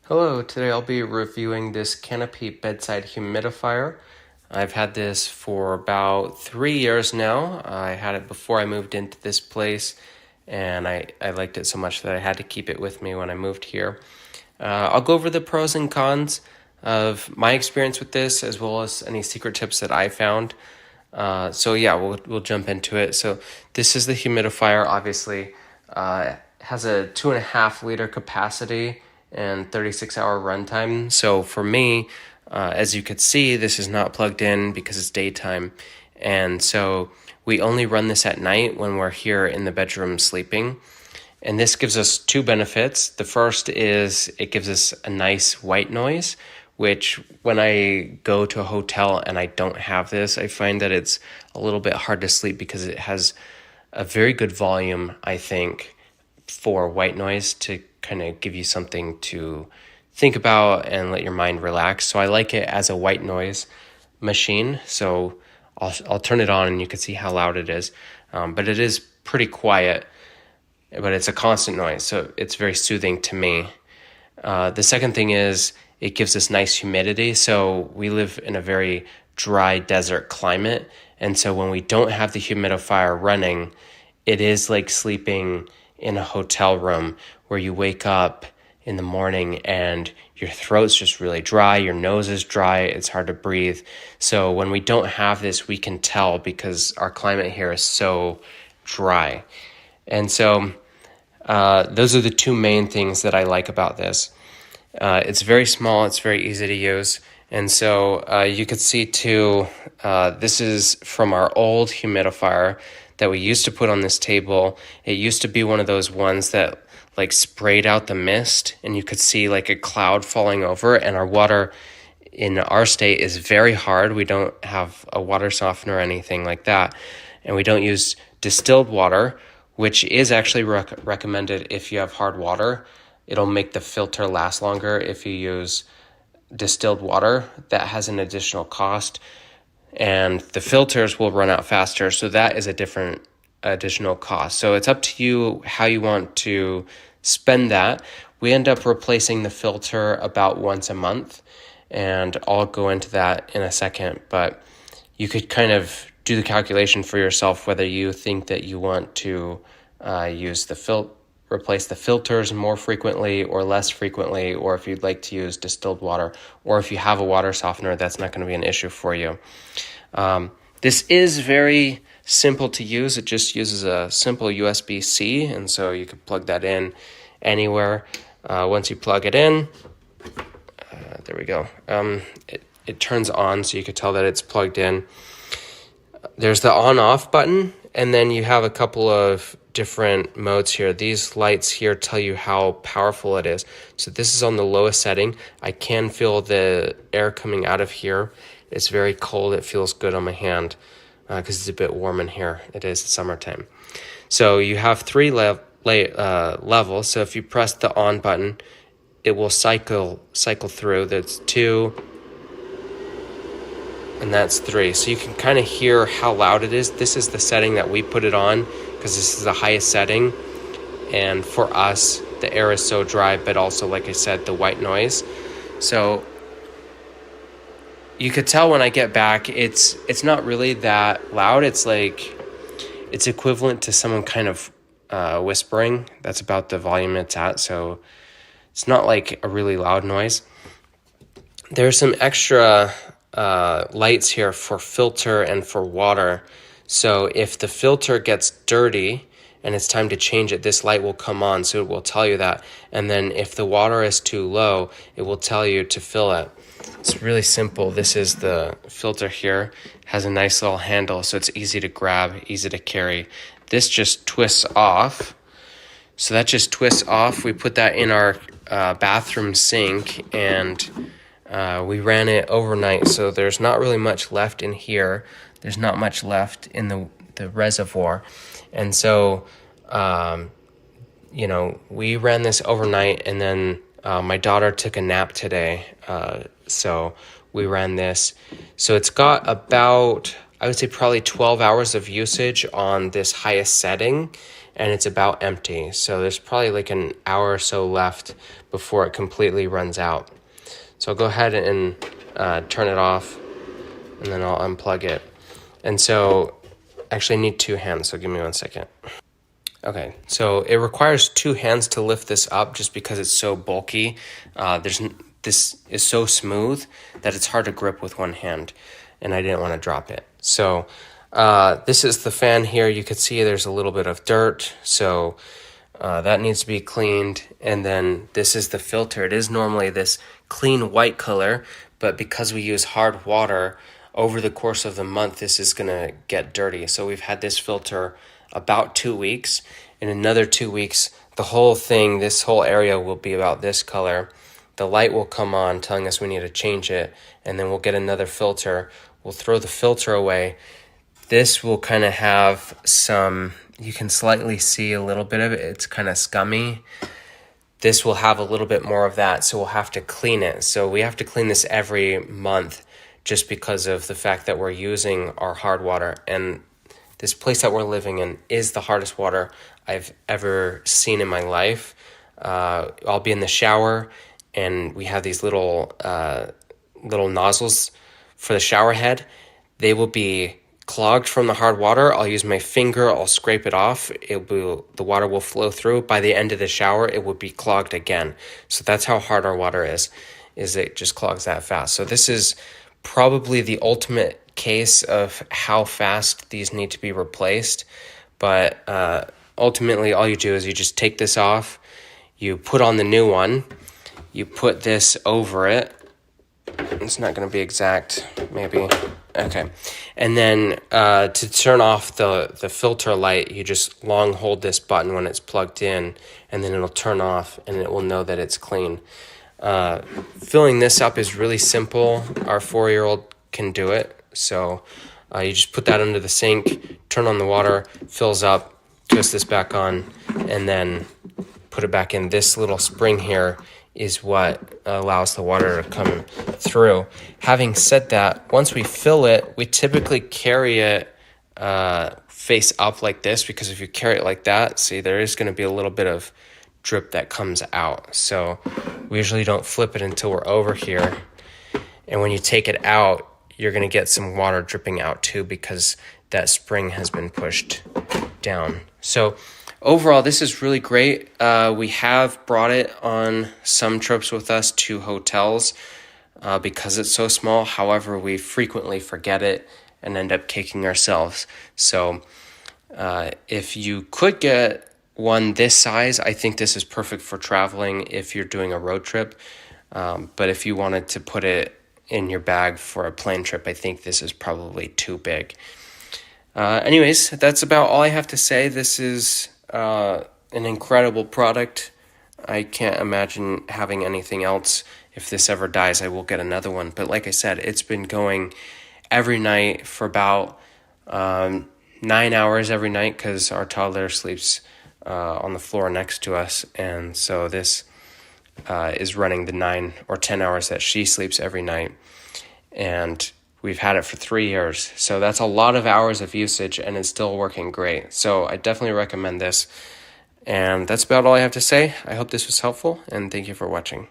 Hello, today I'll be reviewing this Canopy Bedside Humidifier. I've had this for about 3 years now. I had it before I moved into this place, and I liked it so much that I had to keep it with me when I moved here. I'll go over the pros and cons of my experience with this, as well as any secret tips that I found. We'll jump into it. So this is the humidifier, obviously. Has a 2.5 liter capacity and 36-hour runtime. So for me, as you could see, this is not plugged in because it's daytime. And so we only run this at night when we're here in the bedroom sleeping. And this gives us two benefits. The first is it gives us a nice white noise, which when I go to a hotel and I don't have this, I find that it's a little bit hard to sleep because it has a very good volume, I think, for white noise to kind of give you something to think about and let your mind relax. So I like it as a white noise machine. So I'll turn it on and you can see how loud it is. But it is pretty quiet, but it's a constant noise. So it's very soothing to me. The second thing is it gives us nice humidity. So we live in a very dry desert climate. And so when we don't have the humidifier running, it is like sleeping in a hotel room where you wake up in the morning and your throat's just really dry, your nose is dry, it's hard to breathe. So when we don't have this, we can tell because our climate here is so dry. And so those are the two main things that I like about this. It's very small, it's very easy to use. And so you could see too, this is from our old humidifier that we used to put on this table. It used to be one of those ones that like sprayed out the mist and you could see like a cloud falling over, and our water in our state is very hard. We don't have a water softener or anything like that. And we don't use distilled water, which is actually recommended if you have hard water. It'll make the filter last longer if you use distilled water. That has an additional cost, and the filters will run out faster. So that is a different additional cost. So it's up to you how you want to spend that. We end up replacing the filter about once a month, and I'll go into that in a second, but you could kind of do the calculation for yourself whether you think that you want to replace the filters more frequently or less frequently, or if you'd like to use distilled water, or if you have a water softener, that's not going to be an issue for you. This is very simple to use. It just uses a simple USB-C, and so you can plug that in anywhere. Once you plug it in, there we go. It turns on, so you can tell that it's plugged in. There's the on-off button, and then you have a couple of different modes here. These lights here tell you how powerful it is. So this is on the lowest setting. I can feel the air coming out of here. It's very cold. It feels good on my hand because it's a bit warm in here. It is summertime. So you have three levels. So if you press the on button, it will cycle through. That's 2, and that's 3. So you can kind of hear how loud it is. This is the setting that we put it on because this is the highest setting. And for us, the air is so dry, but also, like I said, the white noise. So you could tell when I get back, it's not really that loud. It's like, it's equivalent to someone kind of whispering. That's about the volume it's at. So it's not like a really loud noise. There's some extra lights here for filter and for water. So if the filter gets dirty and it's time to change it, this light will come on, so it will tell you that. And then if the water is too low, it will tell you to fill it. It's really simple. This is the filter here. It has a nice little handle, so it's easy to grab, easy to carry. This just twists off. So that just twists off. We put that in our bathroom sink, and we ran it overnight, so there's not really much left in here. There's not much left in the reservoir. And so, we ran this overnight, and then my daughter took a nap today. So we ran this. So it's got about, I would say probably 12 hours of usage on this highest setting, and it's about empty. So there's probably like an hour or so left before it completely runs out. So I'll go ahead and turn it off, and then I'll unplug it. And so actually I need two hands, so give me 1 second. Okay, so it requires two hands to lift this up just because it's so bulky. This is so smooth that it's hard to grip with one hand, and I didn't want to drop it. So this is the fan here. You can see there's a little bit of dirt, so that needs to be cleaned. And then this is the filter. It is normally this clean white color, but because we use hard water, over the course of the month, this is going to get dirty. So we've had this filter about 2 weeks. In another 2 weeks, the whole thing, this whole area will be about this color. The light will come on telling us we need to change it, and then we'll get another filter. We'll throw the filter away. This will kind of have some, you can slightly see a little bit of it. It's kind of scummy. This will have a little bit more of that, so we'll have to clean it. So we have to clean this every month just because of the fact that we're using our hard water. And this place that we're living in is the hardest water I've ever seen in my life. I'll be in the shower, and we have these little nozzles for the shower head. They will be clogged from the hard water. I'll use my finger, I'll scrape it off. The water will flow through. By the end of the shower, it will be clogged again. So that's how hard our water is it just clogs that fast. So this is probably the ultimate case of how fast these need to be replaced. But ultimately, all you do is you just take this off, you put on the new one, you put this over it. It's not going to be exact, maybe. Okay. And then to turn off the filter light, you just long hold this button when it's plugged in, and then it'll turn off, and it will know that it's clean. Filling this up is really simple. Our 4-year-old can do it. So you just put that under the sink, turn on the water, fills up, twist this back on, and then put it back in. This little spring here is what allows the water to come through. Having said that, once we fill it, we typically carry it face up like this, because if you carry it like that, see, there is going to be a little bit of drip that comes out. So we usually don't flip it until we're over here. And when you take it out, you're going to get some water dripping out too, because that spring has been pushed down. So overall, this is really great. We have brought it on some trips with us to hotels because it's so small. However, we frequently forget it and end up taking ourselves. So if you could get one this size, I think this is perfect for traveling if you're doing a road trip. But if you wanted to put it in your bag for a plane trip, I think this is probably too big. Anyways, that's about all I have to say. This is an incredible product. I can't imagine having anything else. If this ever dies, I will get another one. But like I said, it's been going every night for about 9 hours every night, because our toddler sleeps on the floor next to us. And so this is running the 9 or 10 hours that she sleeps every night. And we've had it for 3 years. So that's a lot of hours of usage, and it's still working great. So I definitely recommend this. And that's about all I have to say. I hope this was helpful, and thank you for watching.